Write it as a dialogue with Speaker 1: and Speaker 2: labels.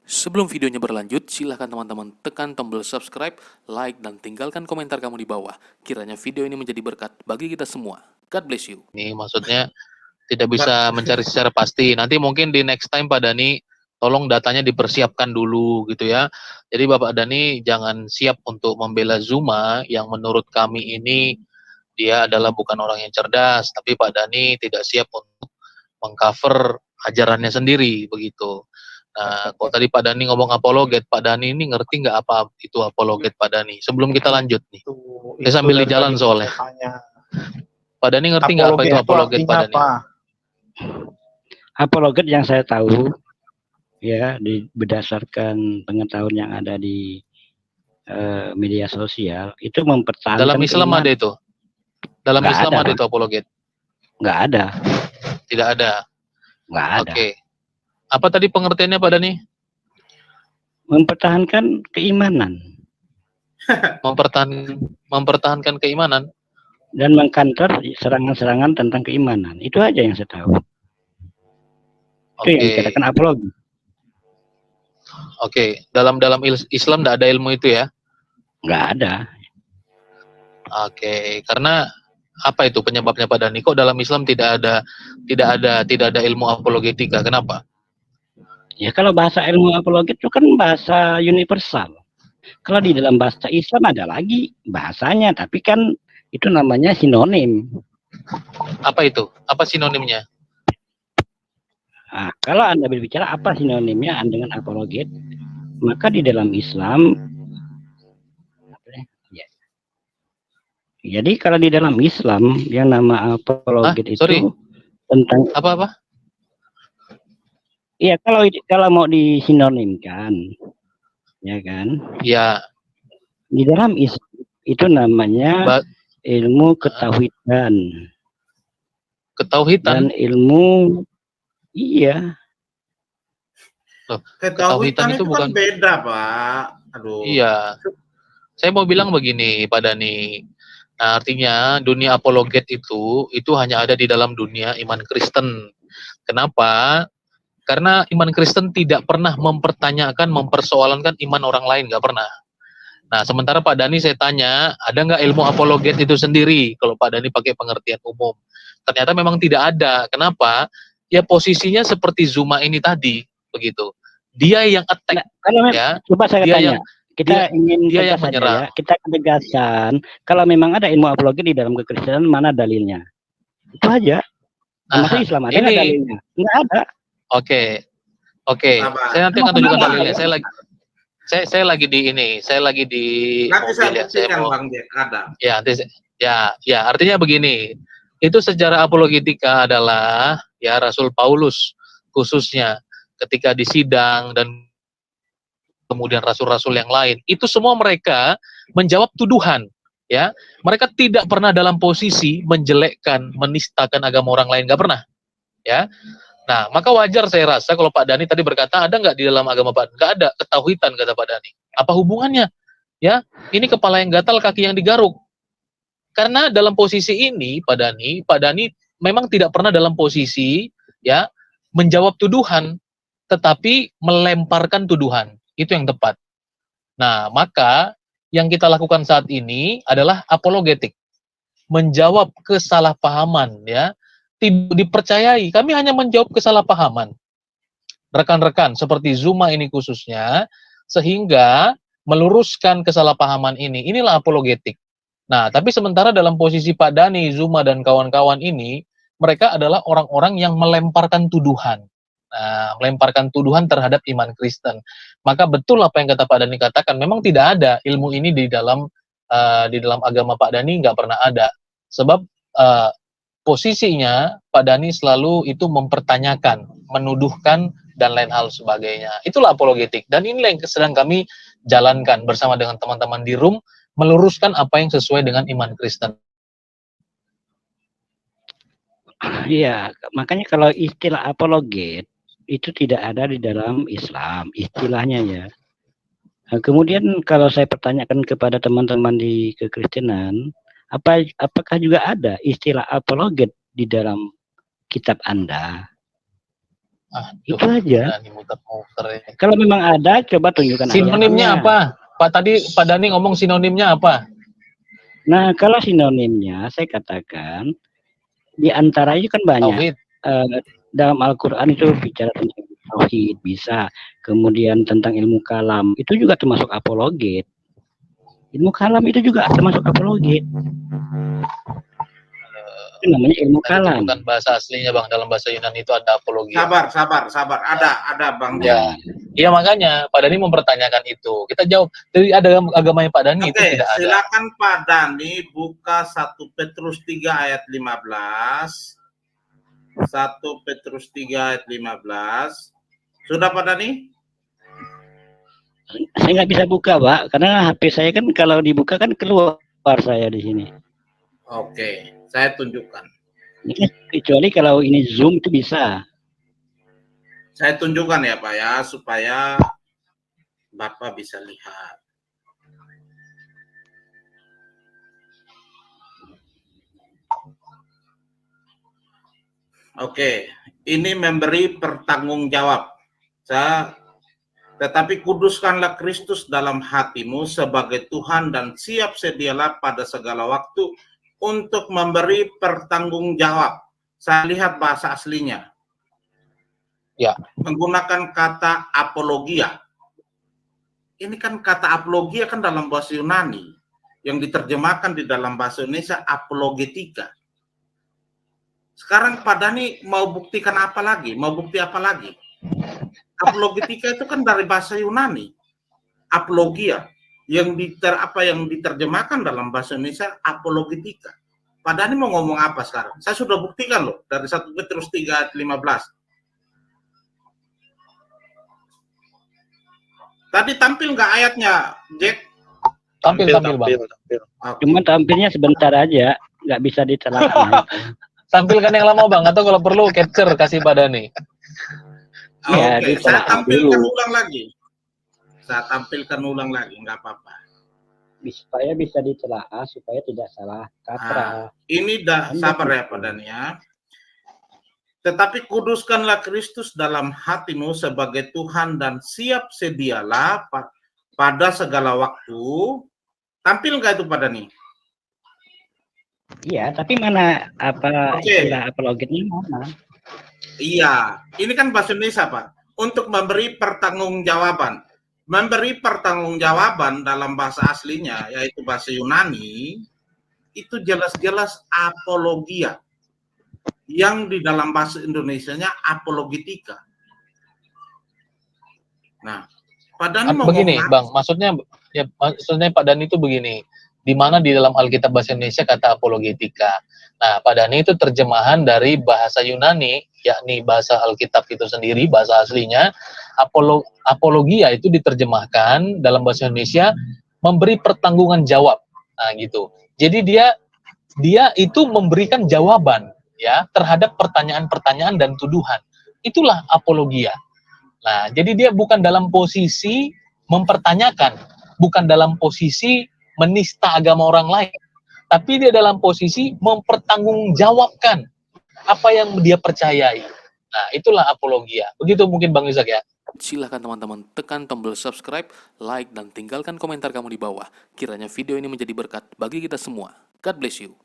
Speaker 1: Sebelum videonya berlanjut, silahkan teman-teman tekan tombol subscribe, like, dan tinggalkan komentar kamu di bawah. Kiranya video ini menjadi berkat bagi kita semua. God bless you.
Speaker 2: Ini maksudnya tidak bisa mencari secara pasti. Nanti mungkin di next time Pak Dani, tolong datanya dipersiapkan dulu gitu ya. Jadi Bapak Dani jangan siap untuk membela Zuma yang menurut kami ini dia adalah bukan orang yang cerdas, tapi Pak Dani tidak siap untuk mengcover ajarannya sendiri begitu. Nah, kalau tadi Pak Dani ngomong apologet, Pak Dani ini ngerti nggak apa itu apologet Pak Dani? Sebelum kita lanjut nih, saya sambil di jalan soalnya. Pak Dani ngerti nggak apa itu apologet Pak Dani?
Speaker 3: Apologet yang saya tahu ya berdasarkan pengetahuan yang ada di media sosial itu mempertahankan
Speaker 2: dalam Islam
Speaker 3: keimanan.
Speaker 2: ada itu. Dalam
Speaker 3: Nggak
Speaker 2: Islam
Speaker 3: ada.
Speaker 2: ada itu apologet.
Speaker 3: Nggak ada.
Speaker 2: Tidak ada.
Speaker 3: Nggak ada.
Speaker 2: Oke. Apa tadi pengertiannya Pak Dani?
Speaker 3: Mempertahankan keimanan.
Speaker 2: Mempertahankan keimanan
Speaker 3: dan mengkantor serangan-serangan tentang keimanan. Itu aja yang saya tahu. Itu yang dikatakan apologi.
Speaker 2: Oke. Dalam Islam tidak ada ilmu itu ya?
Speaker 3: Nggak ada.
Speaker 2: Oke. Karena apa itu penyebabnya Pak Dani? Kok dalam Islam tidak ada ilmu apologetika? Kenapa?
Speaker 3: Ya kalau bahasa ilmu apologet itu kan bahasa universal. Kalau di dalam bahasa Islam ada lagi bahasanya, tapi kan itu namanya sinonim.
Speaker 2: Apa itu? Apa sinonimnya?
Speaker 3: Nah, kalau Anda berbicara apa sinonimnya dengan apologet, maka di dalam Islam, ya. Jadi kalau di dalam Islam yang nama apologet itu tentang
Speaker 2: apa?
Speaker 3: Iya, kalau mau disinonimkan, ya kan?
Speaker 2: Ya.
Speaker 3: Di dalam Islam itu namanya ilmu ketauhidan.
Speaker 2: Ketauhidan?
Speaker 3: Dan ilmu, iya.
Speaker 2: Loh, ketauhidan itu bukan
Speaker 4: kan beda, Pak. Aduh.
Speaker 2: Iya. Saya mau bilang begini, Pak Dani. Nah, artinya dunia apologet itu hanya ada di dalam dunia iman Kristen. Kenapa? Karena iman Kristen tidak pernah mempersoalankan iman orang lain, nggak pernah. Nah, sementara Pak Dani saya tanya, ada nggak ilmu apologet itu sendiri? Kalau Pak Dani pakai pengertian umum, ternyata memang tidak ada. Kenapa? Ya posisinya seperti Zuma ini tadi, begitu. Dia yang attack, ya.
Speaker 3: Coba saya tanya. Kita ingin
Speaker 2: dia yang menyerang.
Speaker 3: Ya, kita tegaskan kalau memang ada ilmu apologet di dalam kekristenan, mana dalilnya? Itu aja. Masuk Islam ada nggak dalilnya? Nggak ada.
Speaker 2: Oke. Saya nanti akan tunjukkan dalilnya. Saya lagi di ini. Saya lagi di
Speaker 4: nanti mobil, saya mau. Bang Jack, ada.
Speaker 2: Ya, nanti ya, artinya begini. Itu sejarah apologetika adalah ya Rasul Paulus khususnya ketika di sidang dan kemudian rasul-rasul yang lain, itu semua mereka menjawab tuduhan, ya. Mereka tidak pernah dalam posisi menjelekkan, menistakan agama orang lain, nggak pernah, ya. Nah, maka wajar saya rasa kalau Pak Dani tadi berkata, ada nggak di dalam agama Pak? Nggak ada, ketauhidan kata Pak Dani. Apa hubungannya? Ya, ini kepala yang gatal, kaki yang digaruk. Karena dalam posisi ini, Pak Dani memang tidak pernah dalam posisi, ya, menjawab tuduhan, tetapi melemparkan tuduhan. Itu yang tepat. Nah, maka yang kita lakukan saat ini adalah apologetik. Menjawab kesalahpahaman, ya. Tidak dipercayai, kami hanya menjawab kesalahpahaman rekan-rekan seperti Zuma ini khususnya, sehingga meluruskan kesalahpahaman ini. Inilah apologetik. Nah, tapi sementara dalam posisi Pak Dani, Zuma, dan kawan-kawan ini, mereka adalah orang-orang yang melemparkan tuduhan. Nah, melemparkan tuduhan terhadap iman Kristen. Maka betul apa yang kata Pak Dani katakan, memang tidak ada ilmu ini di dalam agama Pak Dani, nggak pernah ada. Sebab posisinya Pak Dani selalu itu mempertanyakan, menuduhkan, dan lain hal sebagainya. Itulah apologetik. Dan inilah yang sedang kami jalankan bersama dengan teman-teman di room, meluruskan apa yang sesuai dengan iman Kristen.
Speaker 3: Iya, makanya kalau istilah apologet itu tidak ada di dalam Islam, istilahnya ya. Nah, kemudian kalau saya pertanyakan kepada teman-teman di kekristenan, apakah juga ada istilah apologet di dalam kitab Anda? Itu aja.
Speaker 2: Ini muter-muter ya.
Speaker 3: Kalau memang ada, coba tunjukkan
Speaker 2: Sinonimnya
Speaker 3: ayatnya.
Speaker 2: apa? Pak Dani ngomong sinonimnya apa?
Speaker 3: Nah, kalau sinonimnya saya katakan di antaranya kan banyak.
Speaker 2: Tauhid.
Speaker 3: Dalam Al-Quran itu bicara tentang tauhid bisa, kemudian tentang ilmu kalam itu juga termasuk apologet. Ilmu kalam itu juga termasuk apologet. Itu namanya ilmu kalam.
Speaker 2: Bukan bahasa aslinya Bang, dalam bahasa Yunani itu ada apologia.
Speaker 4: Sabar. Ada Bang.
Speaker 2: Ya, iya makanya Pak Dani mempertanyakan itu. Kita jawab dari ada agamanya Pak Dani itu tidak ada.
Speaker 4: Silakan Pak Dani buka 1 Petrus 3 ayat 15. 1 Petrus 3 ayat 15. Sudah Pak Dani?
Speaker 3: Saya nggak bisa buka, Pak, karena HP saya kan kalau dibuka kan keluar saya di sini.
Speaker 4: Oke, saya tunjukkan.
Speaker 3: Kecuali kalau ini Zoom itu bisa.
Speaker 4: Saya tunjukkan ya Pak ya, supaya Bapak bisa lihat. Oke, ini memberi pertanggungjawab. Tetapi kuduskanlah Kristus dalam hatimu sebagai Tuhan dan siap sedialah pada segala waktu untuk memberi pertanggungjawab. Saya lihat bahasa aslinya.
Speaker 2: Ya.
Speaker 4: Menggunakan kata apologia. Ini kan kata apologia kan dalam bahasa Yunani. Yang diterjemahkan di dalam bahasa Indonesia apologetika. Sekarang Pak Dani mau buktikan apa lagi? Mau bukti apa lagi? Apologetika itu kan dari bahasa Yunani. Apologia. Yang diterjemahkan dalam bahasa Indonesia apologetika. Pak Dani mau ngomong apa sekarang? Saya sudah buktikan loh dari 1 Petrus 3 ayat 15. Tadi tampil nggak ayatnya, Jack?
Speaker 2: Tampil Bang.
Speaker 3: Cuma tampilnya sebentar aja, nggak bisa ditelaah.
Speaker 2: Tampilkan yang lama Bang, atau kalau perlu capture kasih Pak Dani.
Speaker 3: Iya,
Speaker 4: Oke, saya tampilkan
Speaker 3: dulu.
Speaker 4: ulang lagi. Saya tampilkan ulang lagi, nggak apa-apa.
Speaker 3: Supaya bisa ditelaah, supaya tidak salah kata.
Speaker 4: Ini sabar ya Pak Dani ya. Tetapi kuduskanlah Kristus dalam hatimu sebagai Tuhan dan siap sedialah pada segala waktu. Tampil nggak itu Pak Dani?
Speaker 3: Iya, tapi mana istilah apologetnya mana?
Speaker 4: Iya, ini kan bahasa Indonesia Pak. Untuk memberi pertanggungjawaban. Memberi pertanggungjawaban dalam bahasa aslinya, yaitu bahasa Yunani, itu jelas-jelas apologia. Yang di dalam bahasa Indonesianya apologetika. Nah, Pak Dani mau
Speaker 2: begini,
Speaker 4: ngomong
Speaker 2: Bang, maksudnya Pak Dani itu begini, di mana di dalam Alkitab bahasa Indonesia kata apologetika. Nah, Pak Dani itu terjemahan dari bahasa Yunani, yakni bahasa Alkitab itu sendiri, bahasa aslinya. Apologia itu diterjemahkan dalam bahasa Indonesia memberi pertanggungan jawab. Nah, gitu. Jadi dia itu memberikan jawaban ya terhadap pertanyaan-pertanyaan dan tuduhan. Itulah apologia. Nah, jadi dia bukan dalam posisi mempertanyakan, bukan dalam posisi menista agama orang lain, tapi dia dalam posisi mempertanggungjawabkan apa yang dia percayai. Nah, itulah apologia. Begitu mungkin Bang Ishak ya.
Speaker 1: Silahkan teman-teman tekan tombol subscribe, like, dan tinggalkan komentar kamu di bawah. Kiranya video ini menjadi berkat bagi kita semua. God bless you.